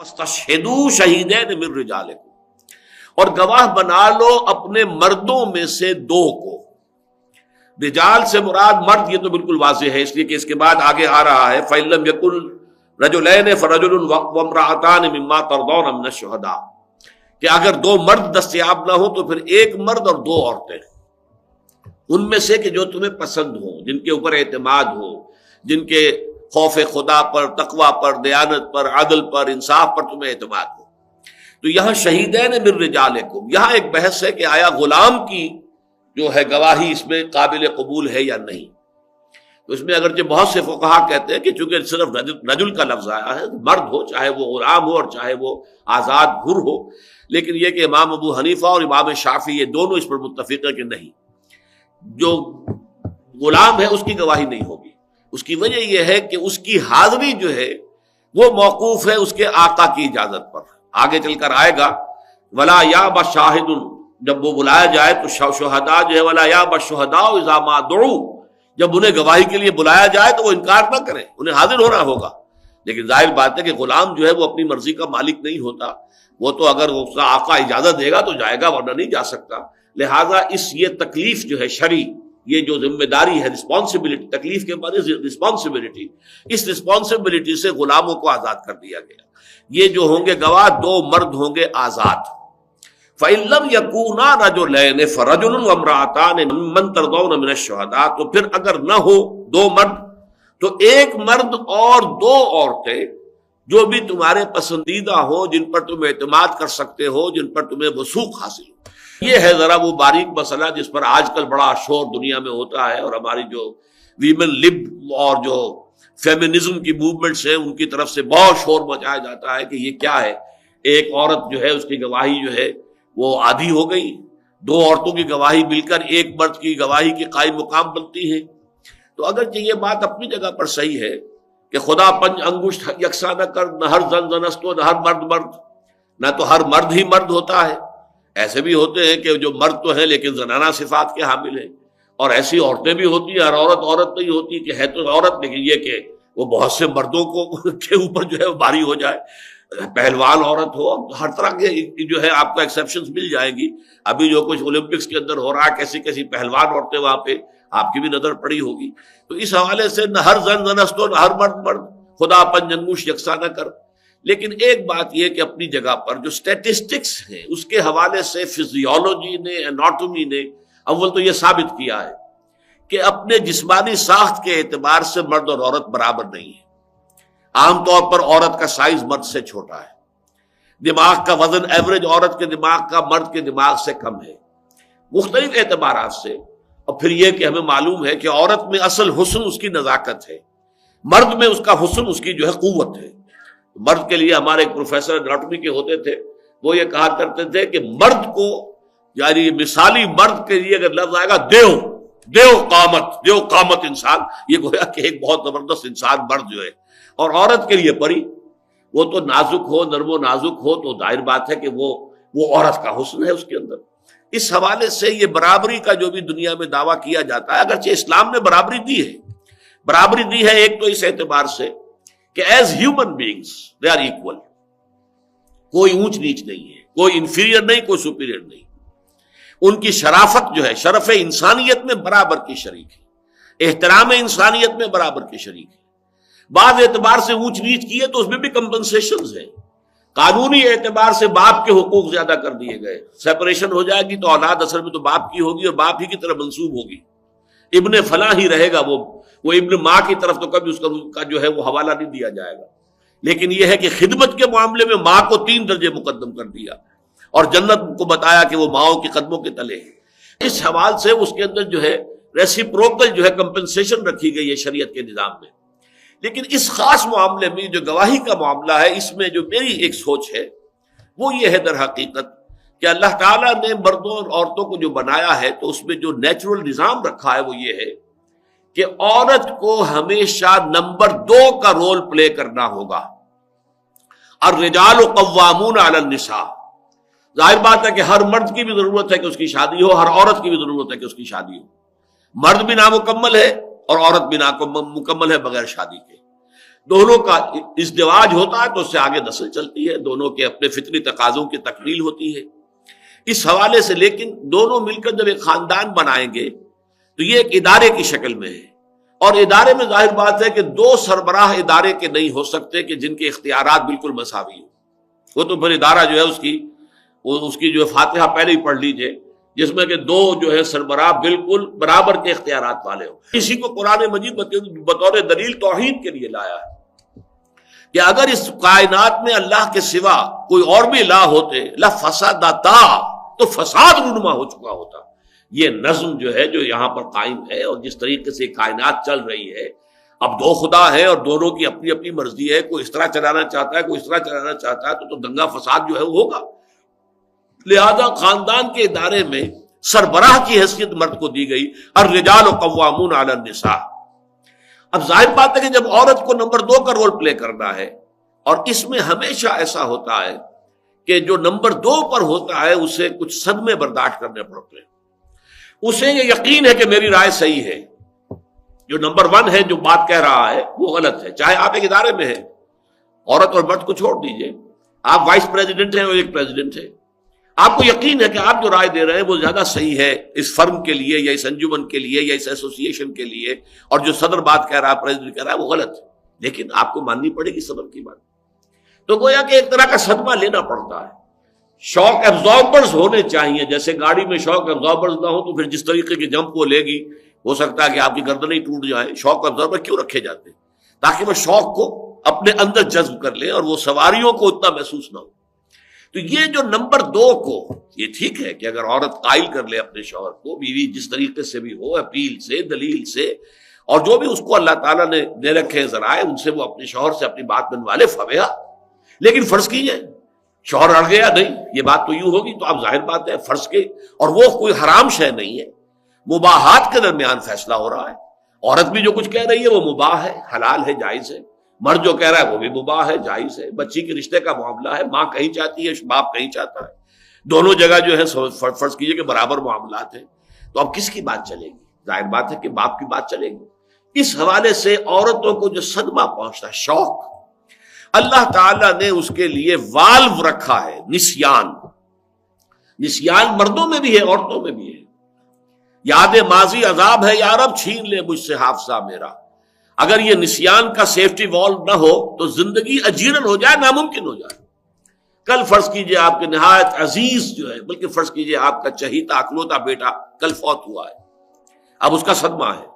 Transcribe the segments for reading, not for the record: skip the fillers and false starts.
فاستشہدوا شہیدین من رجالکم، اور گواہ بنا لو اپنے مردوں میں سے دو کو۔ رجال سے مراد مرد، یہ تو بالکل واضح ہے، اس لیے کہ اس کے بعد آگے آ رہا ہے فَإِن لَّمْ يَكُن رَجُلَيْنِ فَرَجُلٌ وَامْرَأَتَانِ مِمَّا تَرْضَوْنَ مِنَ الشُّهَدَاءِ، کہ اگر دو مرد دستیاب نہ ہو تو پھر ایک مرد اور دو عورتیں، ان میں سے کہ جو تمہیں پسند ہو، جن کے اوپر اعتماد ہو، جن کے خوف خدا پر، تقوی پر، دیانت پر، عدل پر، انصاف پر تمہیں اعتماد ہو۔ تو یہاں شہیدین من رجالکم، یہاں ایک بحث ہے کہ آیا غلام کی جو ہے گواہی اس میں قابل قبول ہے یا نہیں۔ تو اس میں اگرچہ بہت سے فقہا کہتے ہیں کہ چونکہ صرف رجل کا لفظ آیا ہے، مرد ہو چاہے وہ غلام ہو اور چاہے وہ آزاد حر ہو، لیکن یہ کہ امام ابو حنیفہ اور امام شافعی یہ دونوں اس پر متفق ہیں کہ نہیں، جو غلام ہے اس کی گواہی نہیں ہوگی۔ اس کی وجہ یہ ہے کہ اس کی حاضری جو ہے وہ موقوف ہے اس کے آقا کی اجازت پر۔ آگے چل کر آئے گا ولا یاب شاہد، جب وہ بلایا جائے تو شہداء جو ہے ولا یاب الشہداء اذا ما دعوا، جب انہیں گواہی کے لیے بلایا جائے تو وہ انکار نہ کریں، انہیں حاضر ہونا ہوگا۔ لیکن ظاہر بات ہے کہ غلام جو ہے وہ اپنی مرضی کا مالک نہیں ہوتا، وہ تو اگر اس کا آقا اجازت دے گا تو جائے گا، ورنہ نہیں جا سکتا۔ لہذا یہ تکلیف جو ہے شرعی، یہ جو ذمہ داری ہے، رسپانسبلٹی، تکلیف کے بعد رسپانسبلٹی، اس رسپانسبلٹی سے غلاموں کو آزاد کر دیا گیا۔ یہ جو ہوں گے گواہ دو مرد ہوں گے آزاد۔ فَإِن لَّمْ يَكُونَا رَجُلَيْنِ فَرَجُلٌ وَامْرَأَتَانِ مِمَّن تَرْضَوْنَ مِنَ الشُّهَدَاءِ، تو پھر اگر نہ ہو دو مرد تو ایک مرد اور دو عورتیں جو بھی تمہارے پسندیدہ ہو، جن پر تم اعتماد کر سکتے ہو، جن پر تمہیں وثوق حاصل ہو۔ یہ ہے ذرا وہ باریک مسئلہ جس پر آج کل بڑا شور دنیا میں ہوتا ہے، اور ہماری جو ویمن لب اور جو فیمنزم کی موومنٹس ہیں ان کی طرف سے بہت شور مچایا جاتا ہے کہ یہ کیا ہے، ایک عورت جو ہے اس کی گواہی جو ہے وہ آدھی ہو گئی، دو عورتوں کی گواہی مل کر ایک مرد کی گواہی کی قائم مقام بنتی ہے۔ تو اگرچہ یہ بات اپنی جگہ پر صحیح ہے کہ خدا پنج انگشت یکساں نہ کر، نہ ہر زن زنست ہو، نہ ہر مرد مرد، نہ تو ہر مرد ہی مرد ہوتا ہے، ایسے بھی ہوتے ہیں کہ جو مرد تو ہیں لیکن زنانہ صفات کے حامل ہیں، اور ایسی عورتیں بھی ہوتی ہیں، ہر عورت عورت نہیں ہوتی کہ ہے تو عورت لیکن یہ کہ وہ بہت سے مردوں کو کے اوپر جو ہے وہ بھاری ہو جائے، پہلوان عورت ہو، ہر طرح کے جو ہے آپ کو ایکسیپشنز مل جائیں گی۔ ابھی جو کچھ اولمپکس کے اندر ہو رہا ہے، کیسی کیسی پہلوان عورتیں وہاں پہ آپ کی بھی نظر پڑی ہوگی۔ تو اس حوالے سے نہ ہر زن زنست ہو، نہ ہر مرد مرد، خدا پنج انگوش یکساں نہ کر۔ لیکن ایک بات یہ کہ اپنی جگہ پر جو سٹیٹسٹکس ہیں اس کے حوالے سے فزیولوجی نے، اناٹومی نے اول تو یہ ثابت کیا ہے کہ اپنے جسمانی ساخت کے اعتبار سے مرد اور عورت برابر نہیں ہے۔ عام طور پر عورت کا سائز مرد سے چھوٹا ہے، دماغ کا وزن ایوریج عورت کے دماغ کا مرد کے دماغ سے کم ہے، مختلف اعتبارات سے۔ اور پھر یہ کہ ہمیں معلوم ہے کہ عورت میں اصل حسن اس کی نزاکت ہے، مرد میں اس کا حسن اس کی جو ہے قوت ہے۔ مرد کے لیے ہمارے ایک پروفیسر اناٹومی کے ہوتے تھے، وہ یہ کہا کرتے تھے کہ مرد کو، یعنی مثالی مرد کے لیے اگر لفظ آئے گا دیو قامت انسان، یہ گویا کہ ایک بہت زبردست انسان مرد جو ہے، اور عورت کے لیے پری، وہ تو نازک ہو، نرم و نازک ہو، تو ظاہر بات ہے کہ وہ عورت کا حسن ہے اس کے اندر۔ اس حوالے سے یہ برابری کا جو بھی دنیا میں دعویٰ کیا جاتا ہے، اگرچہ اسلام نے برابری دی ہے ایک تو اس اعتبار سے کہ as human beings they are equal, کوئی اونچ نیچ نہیں ہے، کوئی انفیریئر نہیں، کوئی سپیریئر نہیں، ان کی شرافت جو ہے، شرف انسانیت میں برابر کی شریک ہے، احترام انسانیت میں برابر کی شریک ہے۔ بعض اعتبار سے اونچ نیچ کی ہے تو اس میں بھی کمپنسیشنز ہیں، قانونی اعتبار سے باپ کے حقوق زیادہ کر دیے گئے، سیپریشن ہو جائے گی تو اولاد اصل میں تو باپ کی ہوگی اور باپ ہی کی طرف منسوب ہوگی، ابن فلاں ہی رہے گا، وہ ابن ماں کی طرف تو کبھی اس کا جو ہے وہ حوالہ نہیں دیا جائے گا۔ لیکن یہ ہے کہ خدمت کے معاملے میں ماں کو 3 درجے مقدم کر دیا، اور جنت کو بتایا کہ وہ ماؤں کے قدموں کے تلے ہے۔ اس حوالے سے اس کے اندر جو ہے ریسیپروکل جو ہے کمپنسیشن رکھی گئی ہے شریعت کے نظام میں۔ لیکن اس خاص معاملے میں جو گواہی کا معاملہ ہے، اس میں جو میری ایک سوچ ہے وہ یہ ہے در حقیقت کہ اللہ تعالیٰ نے مردوں اور عورتوں کو جو بنایا ہے تو اس میں جو نیچرل نظام رکھا ہے وہ یہ ہے کہ عورت کو ہمیشہ نمبر 2 کا رول پلے کرنا ہوگا۔ الرجال قوامون علی النساء، ظاہر بات ہے کہ ہر مرد کی بھی ضرورت ہے کہ اس کی شادی ہو، ہر عورت کی بھی ضرورت ہے کہ اس کی شادی ہو، مرد بھی نامکمل ہے اور عورت بھی نامکمل ہے بغیر شادی کے۔ دونوں کا ازدواج ہوتا ہے تو اس سے آگے نسل چلتی ہے، دونوں کے اپنے فطری تقاضوں کی تکمیل ہوتی ہے۔ اس حوالے سے لیکن دونوں مل کر جب ایک خاندان بنائیں گے تو یہ ایک ادارے کی شکل میں ہے، اور ادارے میں ظاہر بات ہے کہ دو سربراہ ادارے کے نہیں ہو سکتے کہ جن کے اختیارات بالکل مساوی ہوں۔ وہ تو پھر ادارہ جو ہے اس کی جو فاتحہ پہلے ہی پڑھ لیجئے، جس میں کہ دو جو ہے سربراہ بالکل برابر کے اختیارات والے ہوں۔ اسی کو قرآن مجید بطور دلیل توحید کے لیے لایا ہے کہ اگر اس کائنات میں اللہ کے سوا کوئی اور بھی الہ ہوتے لفسدتا، تو فساد رونما ہو چکا ہوتا۔ یہ نظم جو ہے جو یہاں پر قائم ہے اور جس طریقے سے کائنات چل رہی ہے، اب دو خدا ہے اور دونوں کی اپنی اپنی مرضی ہے، کوئی اس طرح چلانا چاہتا ہے کوئی اس طرح چلانا چاہتا ہے، تو دنگا فساد جو ہے وہ ہوگا۔ لہذا خاندان کے ادارے میں سربراہ کی حیثیت مرد کو دی گئی، الرجال قوامون علی النساء۔ اب ظاہر بات ہے کہ جب عورت کو نمبر 2 کا رول پلے کرنا ہے، اور اس میں ہمیشہ ایسا ہوتا ہے کہ جو نمبر 2 پر ہوتا ہے اسے کچھ صدمے برداشت کرنے پڑتے ہیں، اسے یہ یقین ہے کہ میری رائے صحیح ہے، جو نمبر 1 ہے جو بات کہہ رہا ہے وہ غلط ہے۔ چاہے آپ ایک ادارے میں ہیں، عورت اور مرد کو چھوڑ دیجئے، آپ وائس پریزیڈنٹ ہیں اور ایک پریزیڈنٹ ہے، آپ کو یقین ہے کہ آپ جو رائے دے رہے ہیں وہ زیادہ صحیح ہے اس فرم کے لیے یا اس انجمن کے لیے یا اس ایسوسی ایشن کے لیے، اور جو صدر بات کہہ رہا ہے پریزیڈنٹ کہہ رہا ہے وہ غلط ہے، لیکن آپ کو ماننی پڑے گی صدر کی بات۔ تو گویا کہ ایک طرح کا صدمہ لینا پڑتا ہے۔ شاک ایبزاربرز ہونے چاہیے، جیسے گاڑی میں شاک ایبزاربرز نہ ہو تو پھر جس طریقے کی جمپ وہ لے گی ہو سکتا ہے کہ آپ کی گردنیں ٹوٹ جائیں۔ شاک ایبزاربر کیوں رکھے جاتے ہیں؟ تاکہ وہ شوق کو اپنے اندر جذب کر لے اور وہ سواریوں کو اتنا محسوس نہ ہو۔ تو یہ جو نمبر 2 کو، یہ ٹھیک ہے کہ اگر عورت قائل کر لے اپنے شوہر کو، بیوی جس طریقے سے بھی ہو، اپیل سے، دلیل سے، اور جو بھی اس کو اللہ تعالیٰ نے دے رکھے ذرائع ان سے وہ اپنے شوہر سے اپنی بات منوا لے، فبیا۔ لیکن فرض کیجئے شوہر اڑ گیا، نہیں یہ بات تو یوں ہوگی، تو اب ظاہر بات ہے فرض کے، اور وہ کوئی حرام شے نہیں ہے، مباحات کے درمیان فیصلہ ہو رہا ہے۔ عورت بھی جو کچھ کہہ رہی ہے وہ مباح ہے، حلال ہے، جائز ہے، مرد جو کہہ رہا ہے وہ بھی مباح ہے، جائز ہے، بچی کے رشتے کا معاملہ ہے، ماں کہیں چاہتی ہے باپ کہیں چاہتا ہے، دونوں جگہ جو ہے فرض کیجئے کہ برابر معاملات ہیں، تو اب کس کی بات چلے گی؟ ظاہر بات ہے کہ باپ کی بات چلے گی۔ اس حوالے سے عورتوں کو جو صدمہ پہنچتا ہے، شوق، اللہ تعالیٰ نے اس کے لیے والو رکھا ہے، نسیان۔ نسیان مردوں میں بھی ہے عورتوں میں بھی ہے۔ یاد ماضی عذاب ہے یا رب، چھین لے مجھ سے حافظہ میرا۔ اگر یہ نسیان کا سیفٹی والو نہ ہو تو زندگی اجیرن ہو جائے، ناممکن ہو جائے۔ کل فرض کیجئے آپ کے نہایت عزیز جو ہے، بلکہ فرض کیجئے آپ کا چہیتا اکلوتا بیٹا کل فوت ہوا ہے، اب اس کا صدمہ ہے،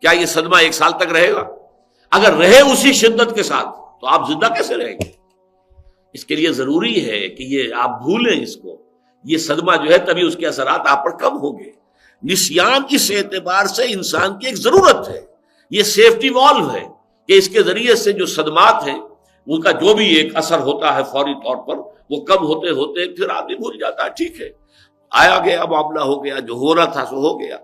کیا یہ صدمہ 1 سال تک رہے گا؟ اگر رہے اسی شدت کے ساتھ تو آپ زندہ کیسے رہیں گے؟ اس کے لیے ضروری ہے کہ یہ آپ بھولیں اس کو، یہ صدمہ جو ہے تبھی اس کے اثرات آپ پر کم ہوں گے۔ نسیان اس اعتبار سے انسان کی ایک ضرورت ہے، یہ سیفٹی والو ہے کہ اس کے ذریعے سے جو صدمات ہیں ان کا جو بھی ایک اثر ہوتا ہے فوری طور پر وہ کم ہوتے ہوتے پھر آدمی بھول جاتا ہے، ٹھیک ہے آیا گیا معاملہ ہو گیا، جو ہونا تھا سو ہو گیا،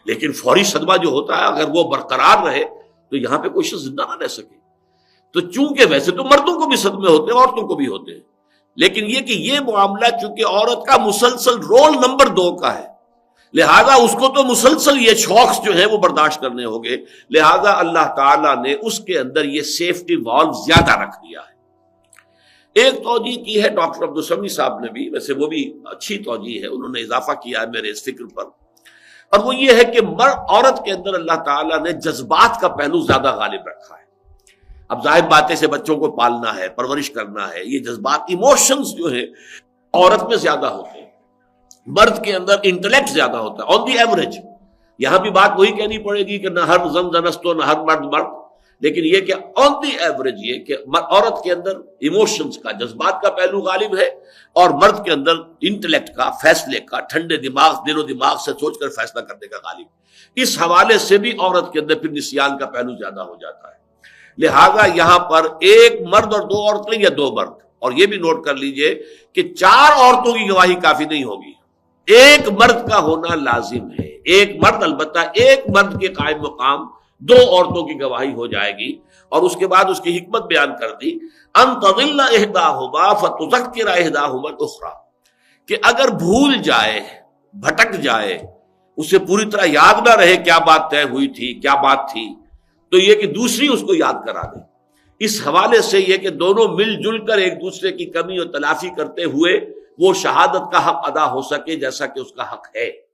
لیکن فوری صدمہ جو ہوتا ہے اگر وہ برقرار رہے تو یہاں پہ کوئی شخص زندہ نہ رہ سکے۔ تو چونکہ ویسے تو مردوں کو بھی صدمے ہوتے ہیں، عورتوں کو بھی ہوتے ہیں، لیکن یہ کہ یہ معاملہ چونکہ عورت کا مسلسل رول نمبر 2 کا ہے، لہذا اس کو تو مسلسل یہ شوقس جو ہیں وہ برداشت کرنے ہوں گے، لہذا اللہ تعالیٰ نے اس کے اندر یہ سیفٹی والو زیادہ رکھ دیا ہے۔ ایک توجیہ کی ہے ڈاکٹر عبدالسمیع صاحب نے بھی، ویسے وہ بھی اچھی توجیہ ہے، انہوں نے اضافہ کیا ہے میرے اس فکر پر، اور وہ یہ ہے کہ عورت کے اندر اللہ تعالیٰ نے جذبات کا پہلو زیادہ غالب رکھا ہے۔ اب ظاہر باتیں سے بچوں کو پالنا ہے، پرورش کرنا ہے، یہ جذبات ایموشنز جو ہیں عورت میں زیادہ ہوتے ہیں، مرد کے اندر انٹلیکٹ زیادہ ہوتا ہے آن دی ایوریج۔ یہاں بھی بات وہی کہنی پڑے گی کہ نہ ہر زن زنستو نہ ہر مرد مرد، لیکن یہ کہ آن دی ایوریج یہ کہ عورت کے اندر ایموشنز کا، جذبات کا پہلو غالب ہے، اور مرد کے اندر انٹلیکٹ کا، فیصلے کا، ٹھنڈے دماغ، دل و دماغ سے سوچ کر فیصلہ کرنے کا غالب۔ اس حوالے سے بھی عورت کے اندر پھر نسیان کا پہلو زیادہ ہو جاتا ہے۔ لہذا یہاں پر ایک مرد اور 2 عورتیں یا 2 مرد، اور یہ بھی نوٹ کر لیجئے کہ 4 عورتوں کی گواہی کافی نہیں ہوگی، ایک مرد کا ہونا لازم ہے۔ ایک مرد، البتہ ایک مرد کے قائم مقام 2 عورتوں کی گواہی ہو جائے گی، اور اس کے بعد اس کی حکمت بیان کر دی، ان تضل احداہما فتذکر احداہما الاخری، کہ اگر بھول جائے، بھٹک جائے، اسے پوری طرح یاد نہ رہے کیا بات طے ہوئی تھی، کیا بات تھی، تو یہ کہ دوسری اس کو یاد کرا دے۔ اس حوالے سے یہ کہ دونوں مل جل کر ایک دوسرے کی کمی اور تلافی کرتے ہوئے وہ شہادت کا حق ادا ہو سکے جیسا کہ اس کا حق ہے۔